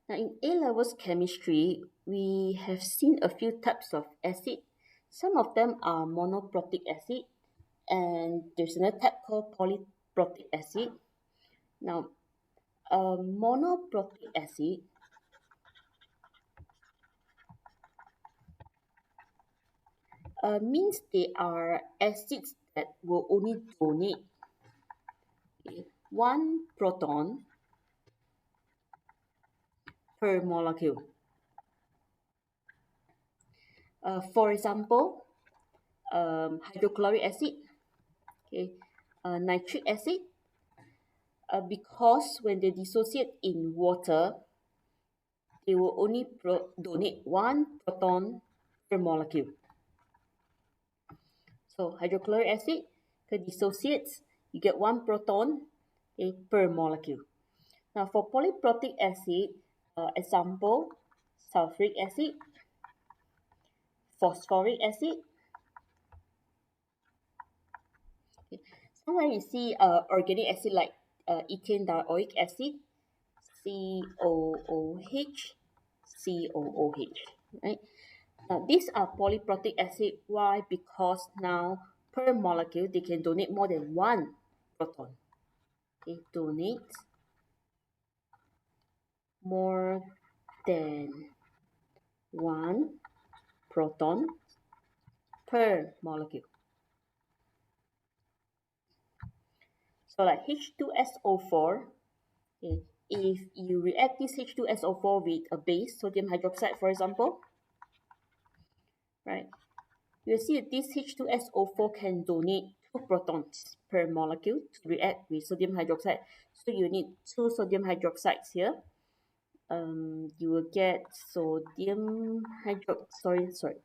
Now in A-levels chemistry, we have seen a few types of acid. Some of them are monoprotic acid, and there's another type called polyprotic acid. Now, monoprotic acid means they are acids that will only donate one proton per molecule. For example, hydrochloric acid, okay, nitric acid, because when they dissociate in water, they will only donate one proton per molecule. So hydrochloric acid dissociates, you get one proton, okay, per molecule. Now for polyprotic acid, example, sulfuric acid, phosphoric acid. Okay. Sometimes you see organic acid like ethane dioic acid, COOH, COOH, right? Now these are polyprotic acid. Why? Because now per molecule they can donate more than one proton. Okay, donate more than one proton per molecule. So like H2SO4, okay, if you react this H2SO4 with a base, sodium hydroxide for example, right, you'll see that this H2SO4 can donate 2 protons per molecule to react with sodium hydroxide. So you need 2 sodium hydroxides here. You will get sodium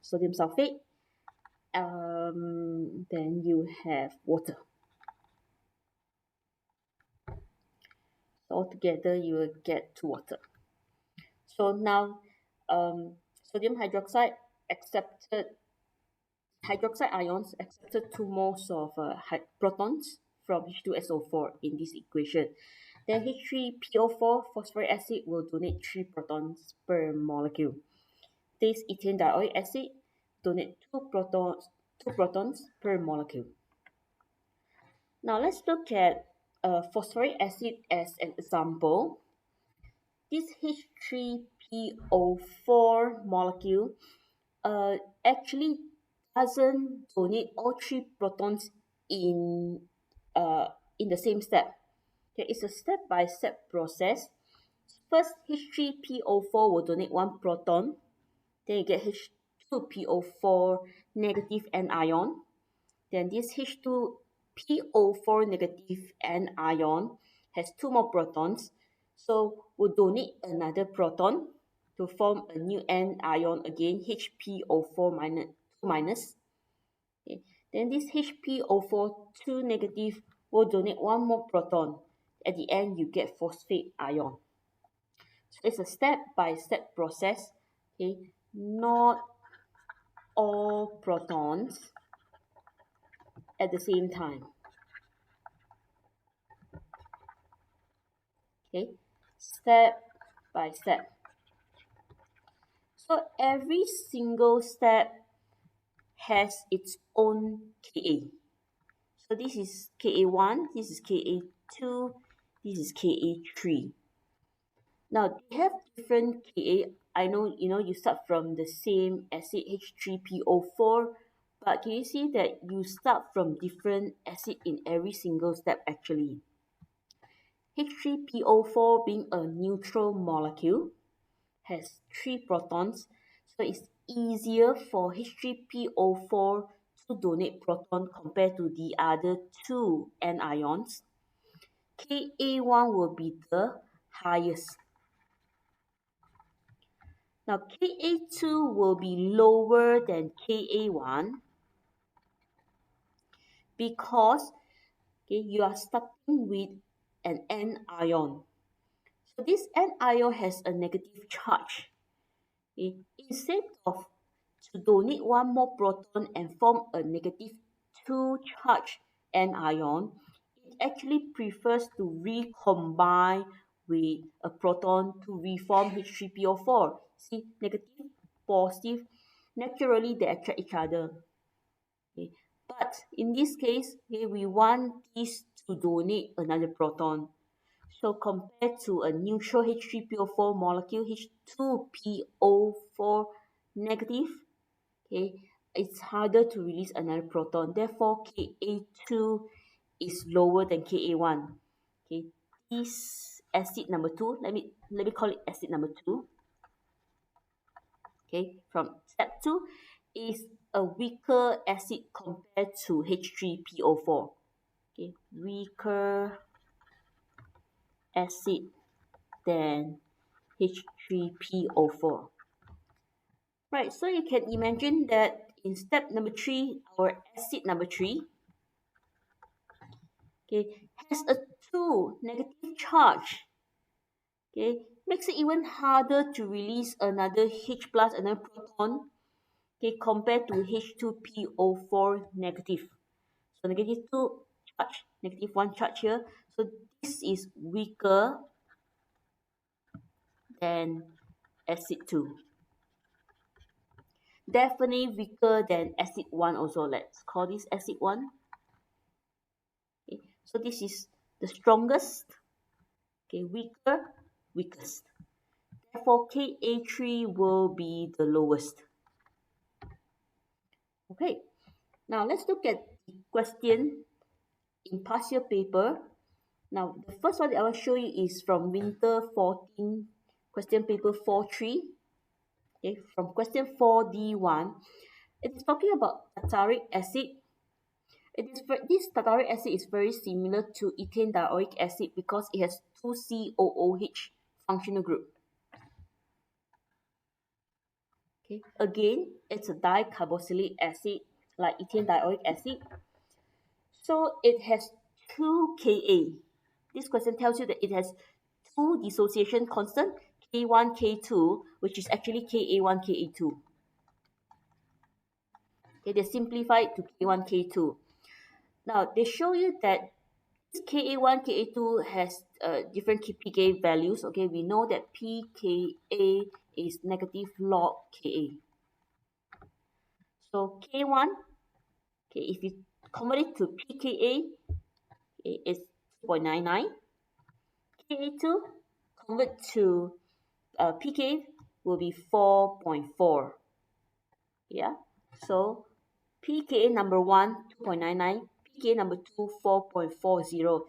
sulfate. Then you have water. So altogether, you will get 2 water. So now, sodium hydroxide accepted hydroxide ions accepted 2 moles of protons from H2SO4 in this equation. Then H3PO4 phosphoric acid will donate 3 protons per molecule. This ethane dioic acid donate 2 protons per molecule. Now let's look at phosphoric acid as an example. This H3PO4 molecule actually doesn't donate all 3 protons in the same step. Okay, it's a step-by-step process. First, H3PO4 will donate 1 proton. Then you get H2PO4 negative anion. Then this H2PO4 negative anion has 2 more protons. So we'll donate another proton to form a new anion again, HPO4 minus. Okay. Then this HPO4 2 negative will donate 1 more proton. At the end, you get phosphate ion. So it's a step-by-step process. Okay. Not all protons at the same time. Okay, step by step. So every single step has its own Ka. So this is Ka1, this is Ka2, this is Ka3. Now they have different Ka. I know you start from the same acid H3PO4, but can you see that you start from different acid in every single step actually? H3PO4 being a neutral molecule has 3 protons, so it's easier for H3PO4 to donate proton compared to the other 2 anions. Ka1 will be the highest. Now Ka2 will be lower than Ka1 because you are starting with an anion. So this anion has a negative charge. Okay. Instead of to donate 1 more proton and form a negative 2 charge anion, it actually prefers to recombine with a proton to reform H3PO4. See, negative, positive, naturally they attract each other. Okay. But in this case, okay, we want this to donate another proton. So compared to a neutral H3PO4 molecule, H2PO4 negative, okay, it's harder to release another proton. Therefore, Ka2 is lower than Ka1. Okay, this acid number 2, let me call it acid number 2. Okay, from step 2 is a weaker acid compared to H3PO4. Okay, weaker acid than H3PO4. Right, so you can imagine that in step number 3, our acid number 3, okay, has a 2 negative charge. Okay, makes it even harder to release another H plus, another proton, okay, compared to H2PO4 negative. So negative 2 charge, negative 1 charge here. So this is weaker than acid 2. Definitely weaker than acid 1 also. Let's call this acid 1. Okay. So this is the strongest, okay, weaker, weakest. Therefore, Ka3 will be the lowest. Okay, now let's look at the question in past year paper. Now, the first one that I will show you is from Winter 14, question paper 4.3. Okay, from question 4D1. It is talking about tartaric acid. This tartaric acid is very similar to ethane dioic acid because it has 2 COOH functional group. Okay, again, it's a dicarboxylic acid like ethane dioic acid. So it has 2 Ka. This question tells you that it has 2 dissociation constant, K1, K2, which is actually Ka1, Ka2. Okay, they simplify it to K1, K2. Now, they show you that Ka1, Ka2 has different pK values. Okay, we know that pKa is negative log Ka. So K1, okay, if you convert it to pKa, okay, it's 2.99. Ka2 convert to pK will be 4.4. Yeah, so pKa number 1, 2.99, pKa number 2, 4.40.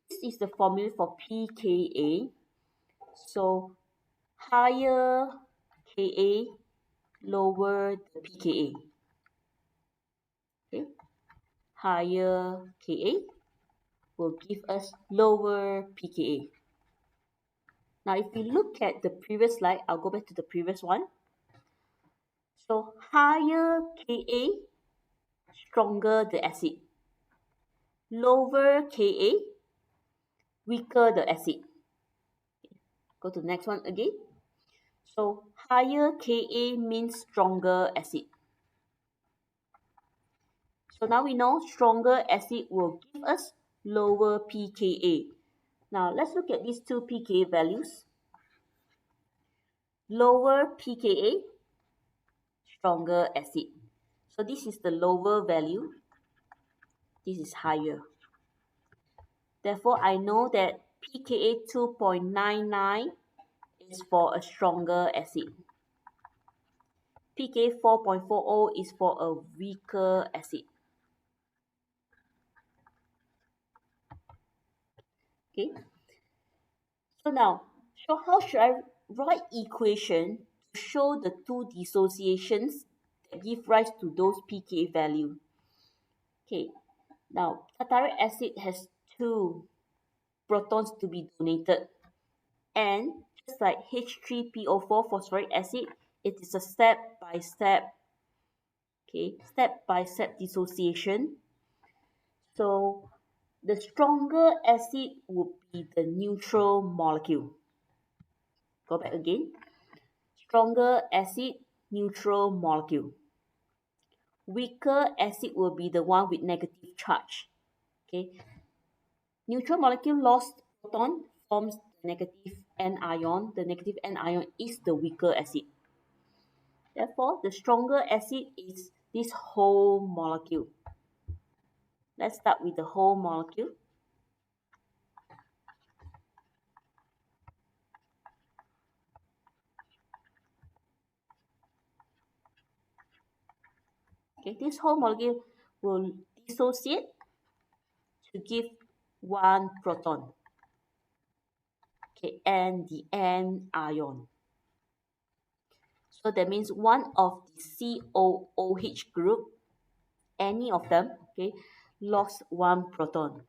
This is the formula for pKa. So higher Ka, lower the pKa. Okay, higher Ka will give us lower pKa. Now, if we look at the previous slide, I'll go back to the previous one. So higher Ka, stronger the acid. Lower Ka, weaker the acid. Go to the next one again. So higher Ka means stronger acid. So now we know stronger acid will give us lower pKa. Now let's look at these two pKa values. Lower pKa, stronger acid. So this is the lower value. This is higher. Therefore, I know that pKa 2.99 is for a stronger acid. pKa 4.40 is for a weaker acid. Okay. So now, how should I write equation to show the two dissociations that give rise to those pKa value? Okay. Now, tartaric acid has 2 protons to be donated. And just like H3PO4 phosphoric acid, it is a step-by-step, okay, step-by-step dissociation. So the stronger acid would be the neutral molecule. Go back again. Stronger acid, neutral molecule. Weaker acid will be the one with negative charge. Okay. Neutral molecule lost proton forms negative anion. The negative anion is the weaker acid. Therefore, the stronger acid is this whole molecule. Let's start with the whole molecule. Okay, this whole molecule will dissociate to give one proton. Okay, and the anion. So that means one of the COOH group, any of them, okay, lost one proton.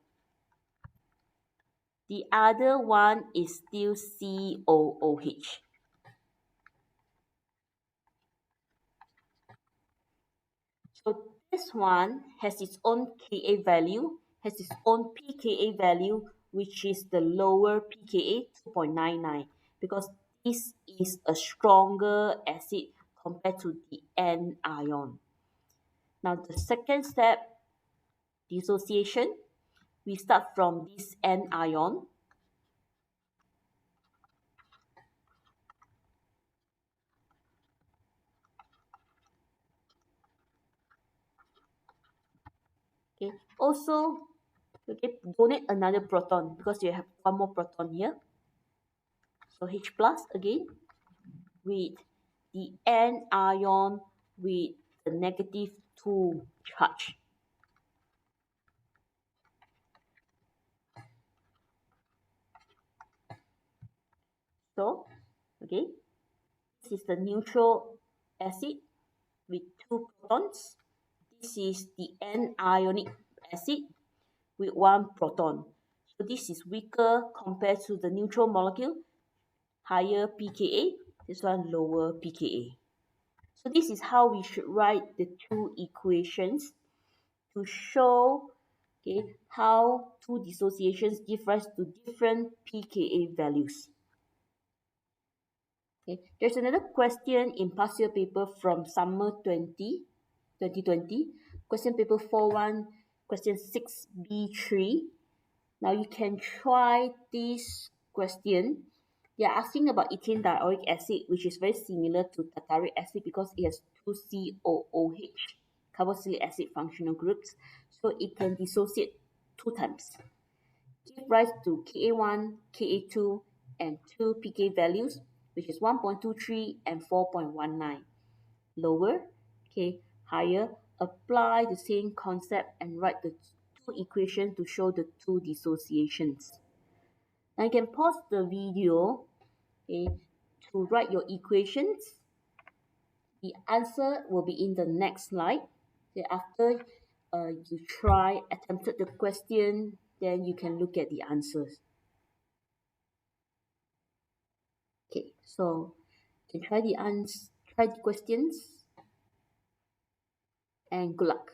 The other one is still COOH. So this one has its own Ka value, has its own pKa value, which is the lower pKa 2.99, because this is a stronger acid compared to the anion. Now the second step, dissociation, we start from this anion. Okay, also, okay, donate another proton because you have one more proton here. So H plus again with the anion with the negative 2 charge. So, okay, this is the neutral acid with 2 protons. This is the anionic acid with 1 proton. So this is weaker compared to the neutral molecule, higher pKa, this one lower pKa. So this is how we should write the two equations to show, okay, how two dissociations give rise to different pKa values. Okay, there's another question in past year paper from summer 2020, question paper 41, question 6b3. Now you can try this question. They are asking about ethane dioic acid, which is very similar to tartaric acid because it has two COOH, carboxylic acid functional groups, so it can dissociate 2 times. Give rise to Ka1, Ka2, and 2 pK values, which is 1.23 and 4.19. Lower, okay, higher, apply the same concept and write the two equations to show the two dissociations. Now you can pause the video, okay, to write your equations. The answer will be in the next slide. Okay, after you attempted the question, then you can look at the answers. Okay, so you can try the questions, and good luck.